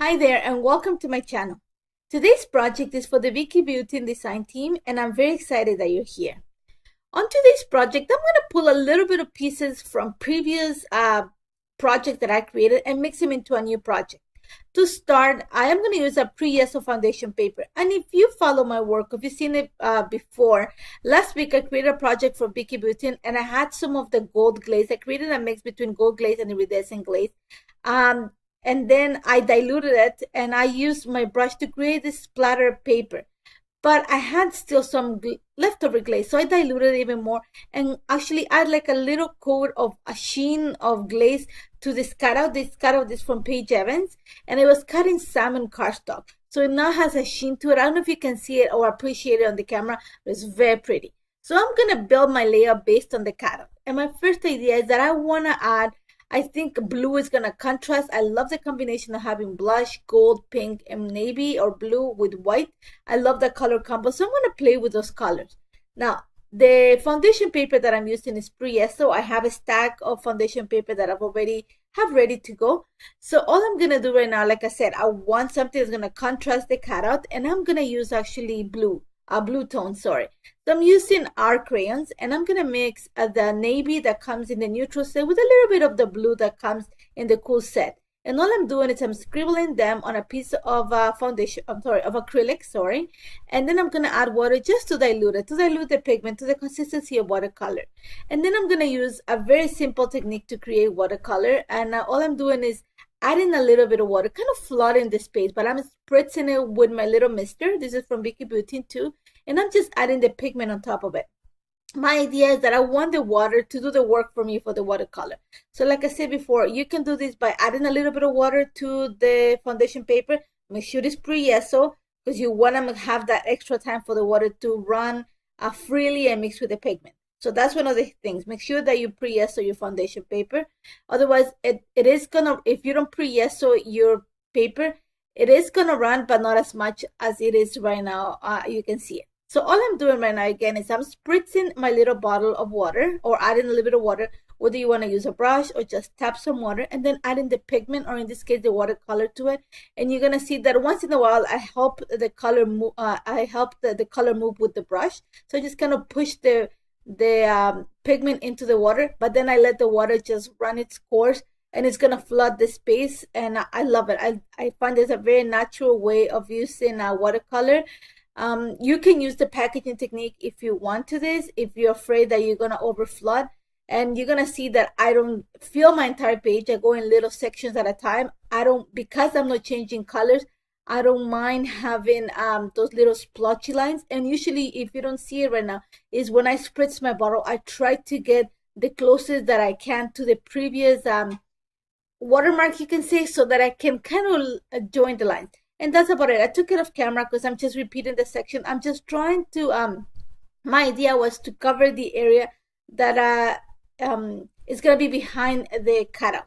Hi there and welcome to my channel. Today's project is for the Vicki Boutin design team and I'm very excited that you're here. On today's project, I'm going to pull a little bit of pieces from previous projects that I created and mix them into a new project. To start, I am going to use a pre-Yeso foundation paper. And if you follow my work, if you've seen it before, last week I created a project for Vicki Boutin and I had some of the gold glaze. I created a mix between gold glaze and iridescent glaze. And then I diluted it and I used my brush to create this splatter paper. But I had still some leftover glaze, so I diluted it even more and actually add like a little coat of a sheen of glaze to this cutout. This cutout is from Paige Evans and it was cut in salmon cardstock. So it now has a sheen to it. I don't know if you can see it or appreciate it on the camera, but it's very pretty. So I'm going to build my layout based on the cutout. And my first idea is that I want to add, I think blue is going to contrast. I love the combination of having blush, gold, pink, and navy or blue with white. I love the color combo, so I'm going to play with those colors. Now, the foundation paper that I'm using is pre-Yeso. I have a stack of foundation paper that I've already have ready to go. So all I'm going to do right now, like I said, I want something that's going to contrast the cutout, and I'm going to use actually blue tone, sorry. So I'm using our crayons and I'm going to mix the navy that comes in the neutral set with a little bit of the blue that comes in the cool set. And all I'm doing is I'm scribbling them on a piece of foundation, of acrylic, sorry. And then I'm going to add water just to dilute it, to dilute the pigment to the consistency of watercolor. And then I'm going to use a very simple technique to create watercolor. And all I'm doing is adding a little bit of water, kind of flooding the space, but I'm spritzing it with my little mister. This is from Vicki Boutin too. And I'm just adding the pigment on top of it. My idea is that I want the water to do the work for me for the watercolor. So like I said before, you can do this by adding a little bit of water to the foundation paper. Make sure it's pre-Yeso because you want to have that extra time for the water to run freely and mix with the pigment. So that's one of the things. Make sure that you pre-Yeso your foundation paper. Otherwise, it is gonna, if you don't pre-Yeso your paper, it is gonna run, but not as much as it is right now. You can see it. So all I'm doing right now, again, is I'm spritzing my little bottle of water or adding a little bit of water, whether you want to use a brush or just tap some water and then adding the pigment, or in this case, the watercolor to it. And you're going to see that once in a while, I help the color move, the color move with the brush. So I just kind of push the pigment into the water, but then I let the water just run its course and it's going to flood the space. And I love it. I find there's a very natural way of using watercolor. You can use the packaging technique if you want to this, if you're afraid that you're going to overflood. And you're going to see that I don't fill my entire page. I go in little sections at a time. Because I'm not changing colors, I don't mind having those little splotchy lines. And usually, if you don't see it right now, is when I spritz my bottle, I try to get the closest that I can to the previous watermark, you can say, so that I can kind of join the lines. And that's about it. I took it off camera because I'm just repeating the section. I'm just trying to, my idea was to cover the area that is going to be behind the cutout.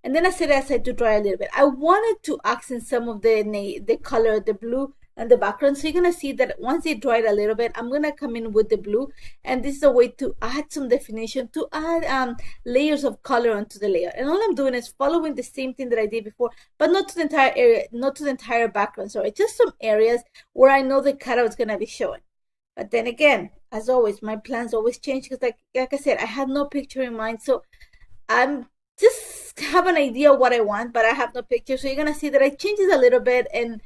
And then I set it aside to dry a little bit. I wanted to accent some of the color, the blue and the background. So you're going to see that once it dried a little bit, I'm going to come in with the blue. And this is a way to add some definition, to add layers of color onto the layer. And all I'm doing is following the same thing that I did before, but not to the entire area, not to the entire background. Sorry, just some areas where I know the cutout is going to be showing. But then again, as always, my plans always change because like I said, I had no picture in mind. So I'm just have an idea of what I want, but I have no picture. So you're going to see that I change it a little bit. And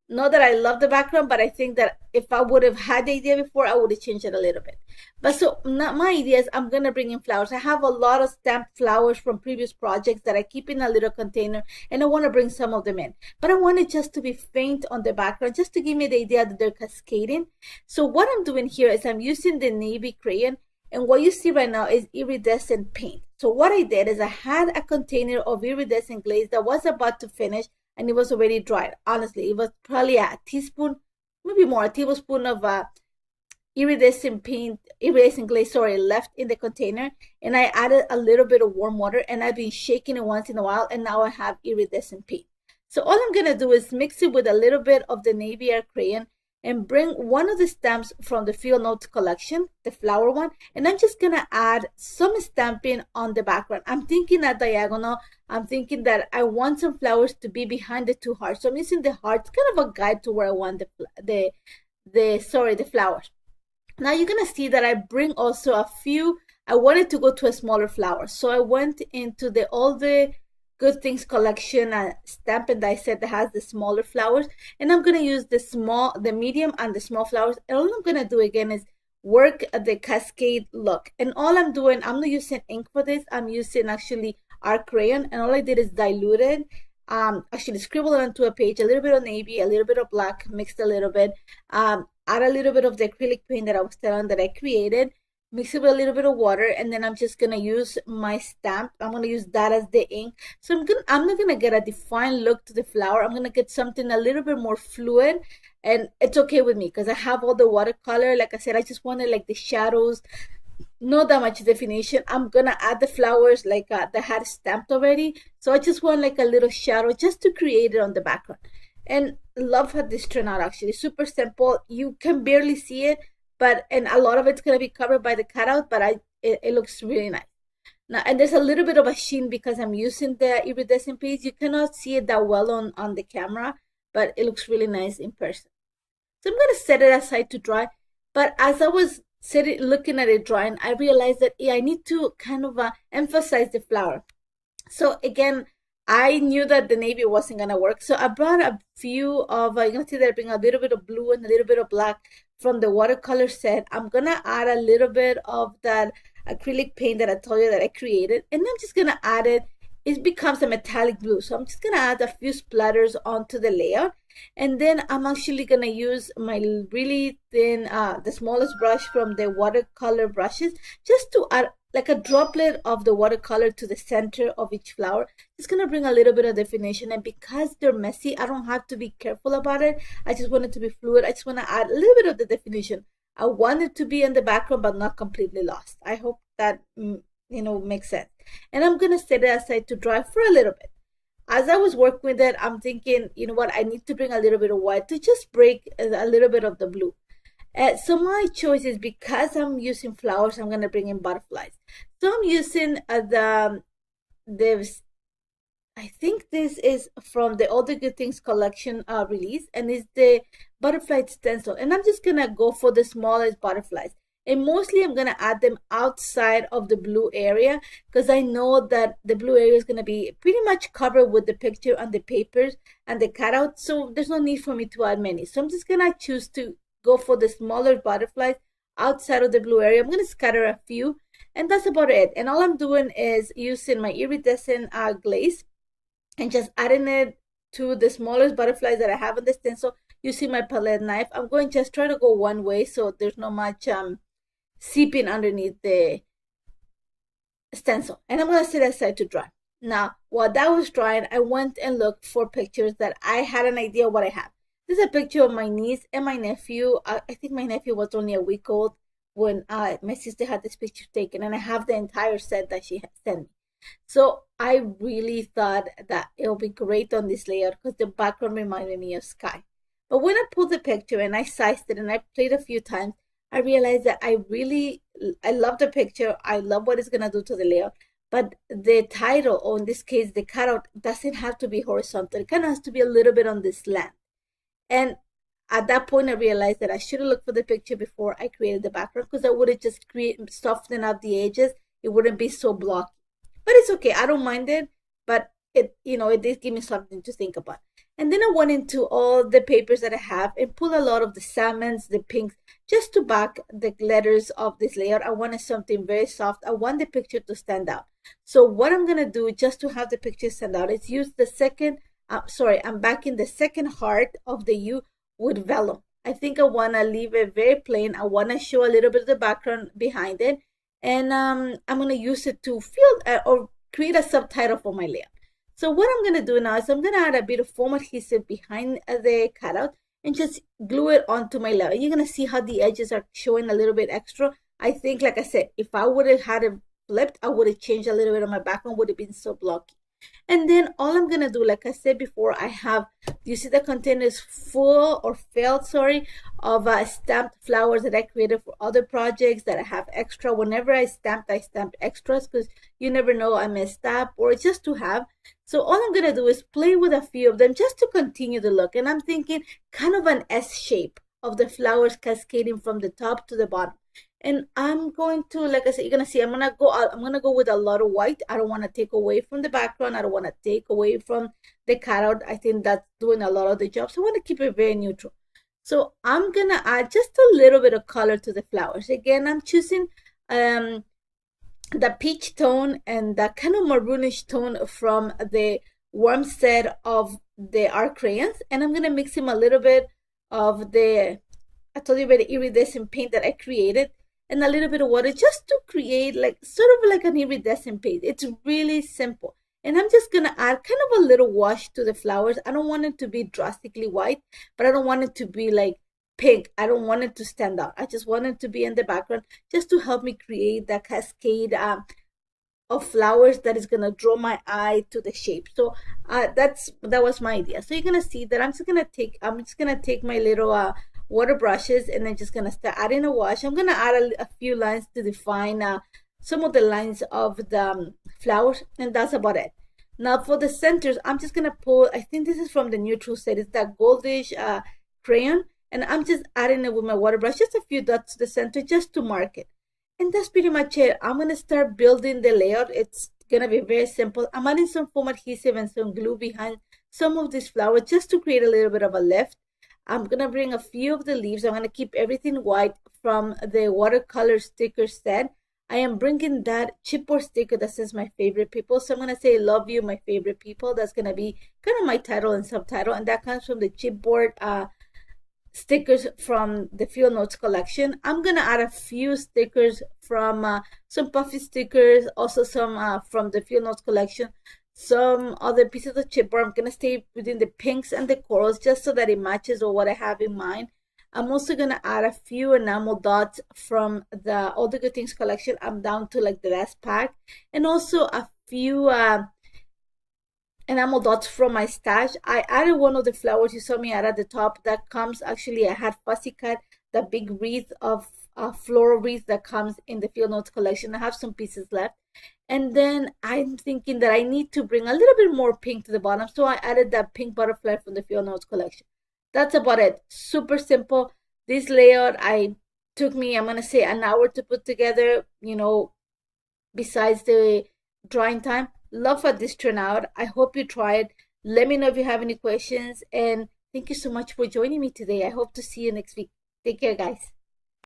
not that I love the background, but I think that if I would have had the idea before, I would have changed it a little bit. But so not my idea is I'm going to bring in flowers. I have a lot of stamped flowers from previous projects that I keep in a little container, and I want to bring some of them in. But I want it just to be faint on the background, just to give me the idea that they're cascading. So what I'm doing here is I'm using the navy crayon, and what you see right now is iridescent paint. So what I did is I had a container of iridescent glaze that was about to finish, and it was already dried. Honestly, it was probably a teaspoon, maybe more, a tablespoon of iridescent glaze, left in the container. And I added a little bit of warm water, and I've been shaking it once in a while, and now I have iridescent paint. So all I'm going to do is mix it with a little bit of the navy air crayon, and bring one of the stamps from the Field Notes collection, the flower one, and I'm just gonna add some stamping on the background. I'm thinking at diagonal. I'm thinking that I want some flowers to be behind the two hearts. So I'm using the hearts, kind of a guide to where I want the flowers. Now you're gonna see that I bring also a few. I wanted to go to a smaller flower, so I went into the All the Good Things collection stamp and die set that has the smaller flowers, and I'm gonna use the medium and the small flowers. And all I'm gonna do again is work the cascade look. And all I'm doing, I'm not using ink for this. I'm using actually art crayon, and all I did is dilute it. Actually scribble it onto a page, a little bit of navy, a little bit of black, mixed a little bit. Add a little bit of the acrylic paint that I was telling that I created, mix it with a little bit of water, and then I'm just gonna use my stamp. I'm gonna use that as the ink. So I'm not gonna get a defined look to the flower. I'm gonna get something a little bit more fluid, and it's okay with me because I have all the watercolor. Like I said, I just wanted like the shadows, not that much definition. I'm gonna add the flowers like that had stamped already. So I just want like a little shadow just to create it on the background. And love how this turned out. Actually super simple. You can barely see it, and a lot of it's going to be covered by the cutout, but it looks really nice. Now, and there's a little bit of a sheen because I'm using the iridescent piece. You cannot see it that well on the camera, but it looks really nice in person. So I'm going to set it aside to dry. But as I was looking at it drying, I realized that I need to kind of emphasize the flower. So again, I knew that the navy wasn't going to work. So I brought a few of, you're going to see that I bring a little bit of blue and a little bit of black from the watercolor set. I'm going to add a little bit of that acrylic paint that I told you that I created. And I'm just going to add it. It becomes a metallic blue. So I'm just going to add a few splatters onto the layout. And then I'm actually going to use my really thin, the smallest brush from the watercolor brushes, just to add like a droplet of the watercolor to the center of each flower. It's gonna bring a little bit of definition, and because they're messy, I don't have to be careful about it. I just want it to be fluid. I just want to add a little bit of the definition. I want it to be in the background but not completely lost. I hope that makes sense. And I'm gonna set it aside to dry for a little bit. As I was working with it, I'm thinking, you know what, I need to bring a little bit of white to just break a little bit of the blue. So my choice is, because I'm using flowers, I'm going to bring in butterflies. So I'm using I think this is from the All the Good Things collection release, and it's the butterfly stencil. And I'm just going to go for the smallest butterflies. And mostly I'm going to add them outside of the blue area, because I know that the blue area is going to be pretty much covered with the picture and the papers and the cutout. So there's no need for me to add many. So I'm just going to choose to go for the smaller butterflies outside of the blue area. I'm going to scatter a few, and that's about it. And all I'm doing is using my iridescent glaze and just adding it to the smallest butterflies that I have on the stencil using my palette knife. I'm going to just try to go one way so there's not much seeping underneath the stencil. And I'm going to set it aside to dry. Now, while that was drying, I went and looked for pictures that I had an idea what I have. This is a picture of my niece and my nephew. I think my nephew was only a week old when my sister had this picture taken, and I have the entire set that she had sent me. So I really thought that it'll be great on this layout because the background reminded me of sky. But when I pulled the picture and I sized it and I played a few times, I realized that I love the picture. I love what it's going to do to the layout. But the title, or in this case, the cutout, doesn't have to be horizontal. It kind of has to be a little bit on the slant. And at that point, I realized that I should have looked for the picture before I created the background, because I would have just softened up the edges. It wouldn't be so blocky. But it's okay. I don't mind it. But it did give me something to think about. And then I went into all the papers that I have and pulled a lot of the salmons, the pinks, just to back the letters of this layout. I wanted something very soft. I want the picture to stand out. So what I'm going to do just to have the picture stand out is use the second, I'm backing the second heart of the U with vellum. I think I want to leave it very plain. I want to show a little bit of the background behind it. And I'm going to use it to fill or create a subtitle for my layout. So what I'm going to do now is I'm going to add a bit of foam adhesive behind the cutout and just glue it onto my layout. You're going to see how the edges are showing a little bit extra. I think, like I said, if I would have had it flipped, I would have changed a little bit of my background, would have been so blocky. And then all I'm gonna do, like I said before, I have, you see the container is full or filled, sorry, of stamped flowers that I created for other projects that I have extra. Whenever I stamped extras because you never know, I messed up or just to have. So all I'm gonna do is play with a few of them just to continue the look. And I'm thinking kind of an S shape of the flowers cascading from the top to the bottom. And I'm going to, like I said, you're gonna see I'm gonna go with a lot of white. I don't want to take away from the background. I don't want to take away from the cutout. I think that's doing a lot of the job, so I want to keep it very neutral. So I'm gonna add just a little bit of color to the flowers. Again, I'm choosing the peach tone and the kind of maroonish tone from the warm set of the art crayons, and I'm gonna mix in a little bit of the, I told you about the iridescent paint that I created, and a little bit of water just to create like sort of like an iridescent paint. It's really simple. And I'm just gonna add kind of a little wash to the flowers. I don't want it to be drastically white, but I don't want it to be like pink. I don't want it to stand out. I just want it to be in the background just to help me create that cascade of flowers that is gonna draw my eye to the shape. So that was my idea. So you're gonna see that I'm just gonna take my little water brushes, and then just gonna start adding a wash. I'm gonna add a few lines to define some of the lines of the flowers, and that's about it. Now for the centers, I'm just gonna pull, I think this is from the neutral set, it's that goldish crayon, and I'm just adding it with my water brush, just a few dots to the center just to mark it. And that's pretty much it. I'm gonna start building the layout. It's gonna be very simple. I'm adding some foam adhesive and some glue behind some of these flowers just to create a little bit of a lift. I'm gonna bring a few of the leaves. I'm gonna keep everything white from the watercolor sticker set. I am bringing that chipboard sticker that says my favorite people. So I'm gonna say love you, my favorite people. That's gonna be kind of my title and subtitle, and that comes from the chipboard stickers from the Field Notes collection. I'm gonna add a few stickers from some puffy stickers, also some from the Field Notes collection, some other pieces of chipboard. I'm gonna stay within the pinks and the corals just so that it matches with what I have in mind. I'm also gonna add a few enamel dots from the All the Good Things collection. I'm down to like the last pack, and also a few enamel dots from my stash. I added one of the flowers you saw me add at the top. That comes, actually I had fussy cut the big wreath of floral wreath that comes in the Field Notes collection. I have some pieces left. And then I'm thinking that I need to bring a little bit more pink to the bottom, so I added that pink butterfly from the Field Notes collection. That's about it. Super simple. This layout took me, I'm gonna say, an hour to put together, you know, besides the drawing time. Love how this turned out. I hope you try it. Let me know if you have any questions, and thank you so much for joining me today. I hope to see you next week. Take care, guys.